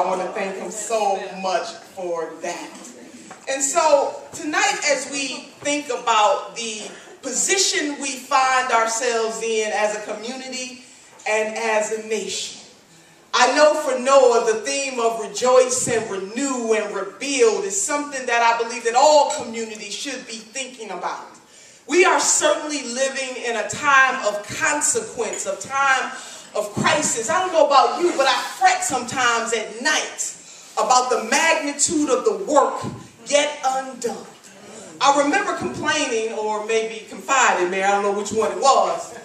I want to thank him so much for that. And so tonight, as we think about the position we find ourselves in as a community and as a nation, I know for Noah the theme of rejoice and renew and rebuild is something that I believe that all communities should be thinking about. We are certainly living in a time of consequence, a time of crisis. I don't know about you, but I fret sometimes at night about the magnitude of the work yet undone. I remember complaining, or maybe confiding, I don't know which one it was,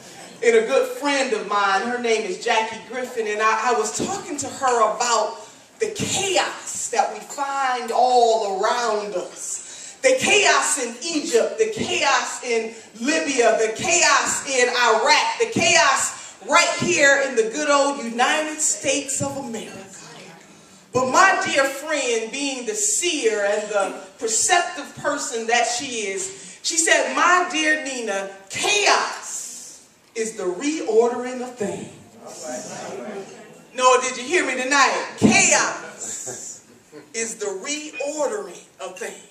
in a good friend of mine. Her name is Jackie Griffin, and I was talking to her about the chaos that we find all around us. The chaos in Egypt, the chaos in Libya, the chaos in Iraq, the chaos right here in the good old United States of America. But my dear friend, being the seer and the perceptive person that she is, she said, my dear Nina, chaos is the reordering of things. Noah, did you hear me tonight? Chaos is the reordering of things.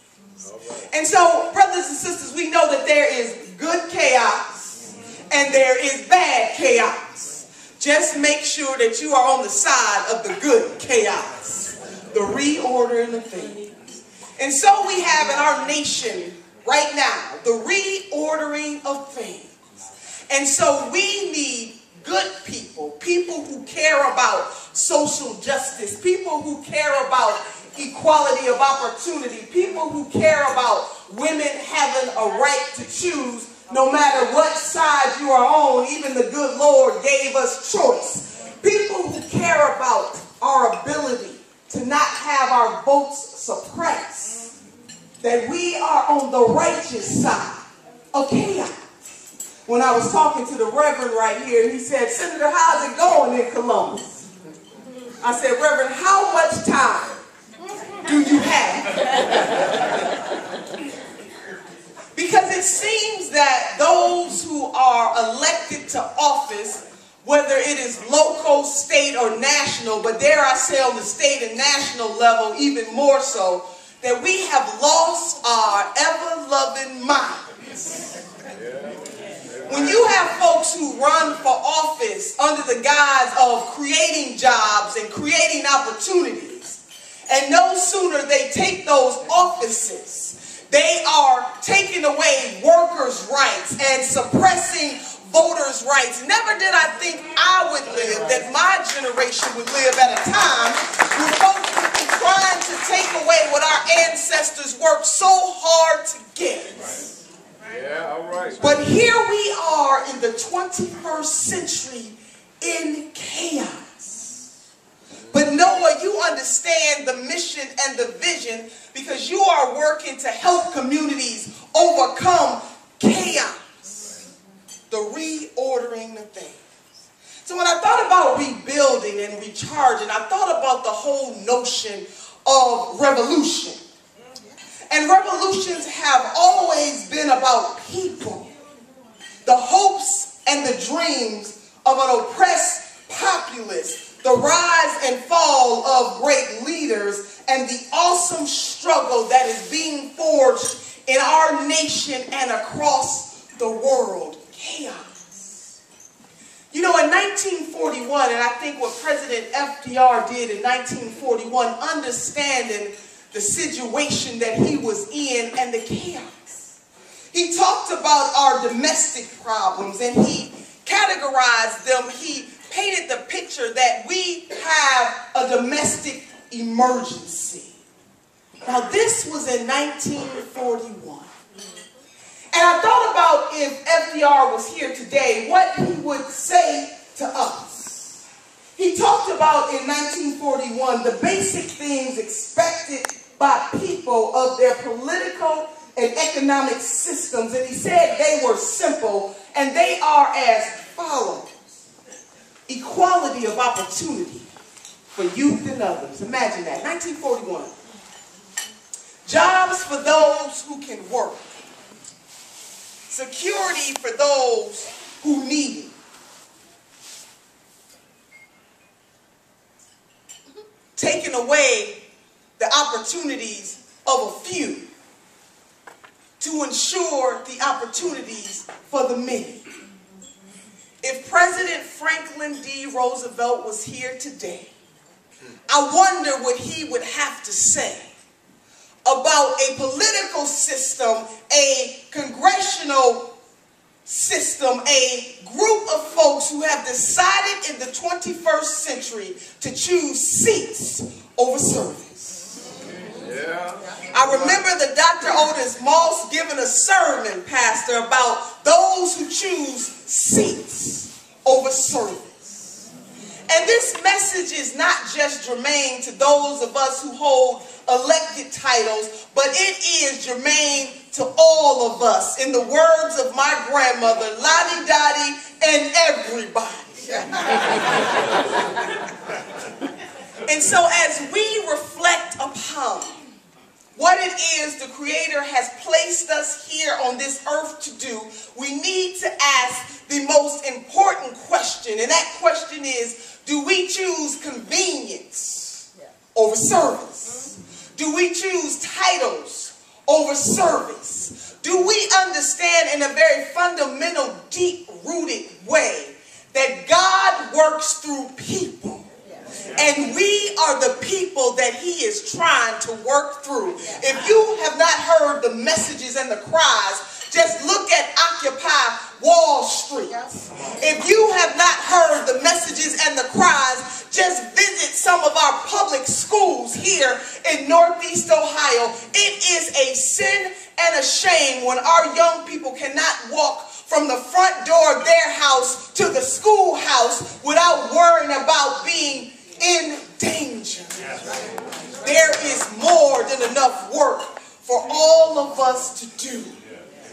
And so, brothers and sisters, we know that there is good chaos and there is bad chaos. Just make sure that you are on the side of the good chaos, the reordering of things. And so we have in our nation right now the reordering of things. And so we need good people, people who care about social justice, people who care about equality of opportunity, people who care about women having a right to choose no matter what side you are on. Even the good Lord gave us choice. People who care about our ability to not have our votes suppressed, that we are on the righteous side of chaos. When I was talking to the Reverend right here, he said, Senator, how's it going in Columbus? I said, Reverend, how much time do you have? Because it seems that those who are elected to office, whether it is local, state, or national, but dare I say on the state and national level even more so, that we have lost our ever-loving minds. When you have folks who run for office under the guise of creating jobs and creating opportunities, and no sooner they take those offices, they are taking away workers' rights and suppressing voters' rights. Never did I think I would live, that my generation would live at a time when folks would be trying to take away what our ancestors worked so hard to get. Yeah, all right. But here we are in the 21st century in chaos. But Noah, you understand the mission and the vision because you are working to help communities overcome chaos, the reordering of things. So when I thought about rebuilding and recharging, I thought about the whole notion of revolution. And revolutions have always been about people, the hopes and the dreams of an oppressed populace, the rise and fall of great leaders, and the awesome struggle that is being forged in our nation and across the world. Chaos. You know, in 1941, and I think what President FDR did in 1941, understanding the situation that he was in and the chaos. He talked about our domestic problems and he categorized them. He painted the picture that we have a domestic emergency. Now this was in 1941. And I thought about if FDR was here today, what he would say to us. He talked about in 1941 the basic things expected by people of their political and economic systems. And he said they were simple, and they are as follows. Equality of opportunity for youth and others. Imagine that, 1941. Jobs for those who can work. Security for those who need it. Taking taken away the opportunities of a few to ensure the opportunities for the many. If President Franklin D. Roosevelt was here today, I wonder what he would have to say about a political system, a congressional system, a group of folks who have decided in the 21st century to choose seats over service. Yeah. I remember the Dr. Otis Moss giving a sermon, Pastor, about those who choose seats over service. And this message is not just germane to those of us who hold elected titles, but it is germane to all of us. In the words of my grandmother, Lottie-Dottie and everybody. And so as we reflect upon what it is the Creator has placed us here on this earth to do, we need to ask the most important question. And that question is, do we choose convenience over service? Do we choose titles over service? Do we understand in a very fundamental, deep-rooted way that God works through people? And we are the people that he is trying to work through. If you have not heard the messages and the cries, just look at Occupy Wall Street. If you have not heard the messages and the cries, just visit some of our public schools here in Northeast Ohio. It is a sin and a shame when our young people cannot walk from the front door of their house to the schoolhouse without worrying about being in danger. There is more than enough work for all of us to do.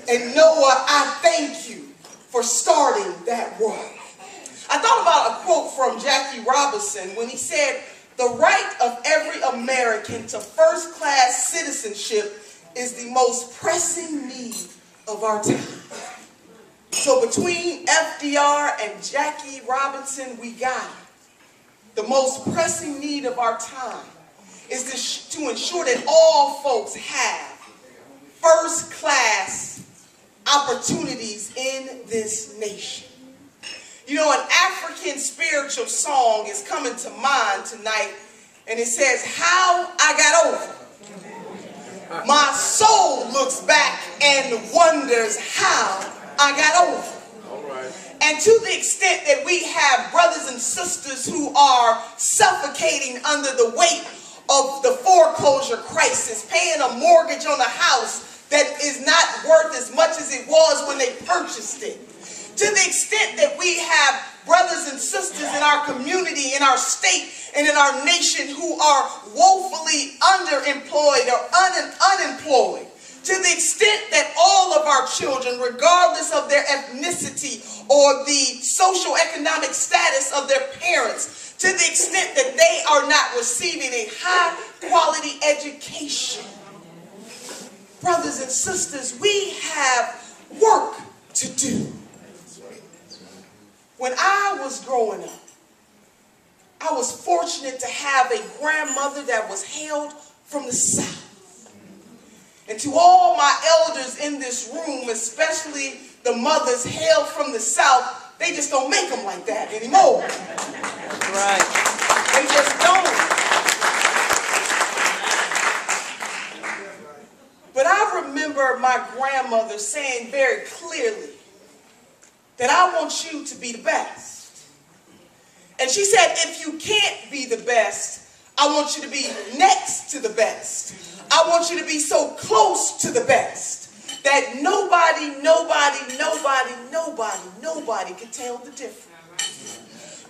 And Noah, I thank you for starting that work. I thought about a quote from Jackie Robinson when he said, "The right of every American to first-class citizenship is the most pressing need of our time." So between FDR and Jackie Robinson, we got it. The most pressing need of our time is to ensure that all folks have first-class opportunities in this nation. You know, an African spiritual song is coming to mind tonight, and it says, "How I got over. My soul looks back and wonders how I got over." And to the extent that we have brothers and sisters who are suffocating under the weight of the foreclosure crisis, paying a mortgage on a house that is not worth as much as it was when they purchased it. To the extent that we have brothers and sisters in our community, in our state, and in our nation who are woefully underemployed or unemployed. To the extent that all of our children, regardless of their ethnicity or the social economic status of their parents, to the extent that they are not receiving a high quality education. Brothers and sisters, we have work to do. When I was growing up, I was fortunate to have a grandmother that was hailed from the South. And to all my elders in this room, especially the mothers hailed from the South, they just don't make them like that anymore. Right. They just don't. But I remember my grandmother saying very clearly that I want you to be the best. And she said, if you can't be the best, I want you to be next to the best. I want you to be so close to the best that nobody can tell the difference.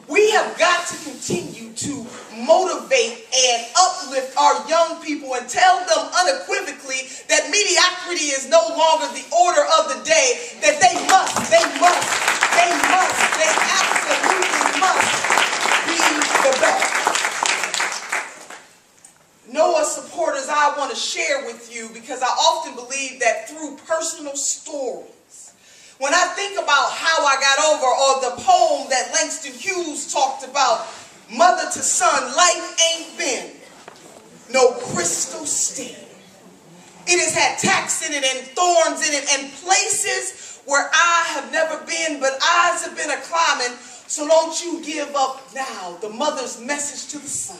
We have got to continue to motivate and uplift our young people and tell them unequivocally that mediocrity is no longer the order of the day, that they absolutely must be the best. Noah supporters, I want to share with you because I often believe that through personal stories, when I think about how I got over, or the poem that Langston Hughes talked about, mother to son, life ain't been It has had tacks in it and thorns in it and places where I have never been, but eyes have been a climbing. So don't you give up now. The mother's message to the son.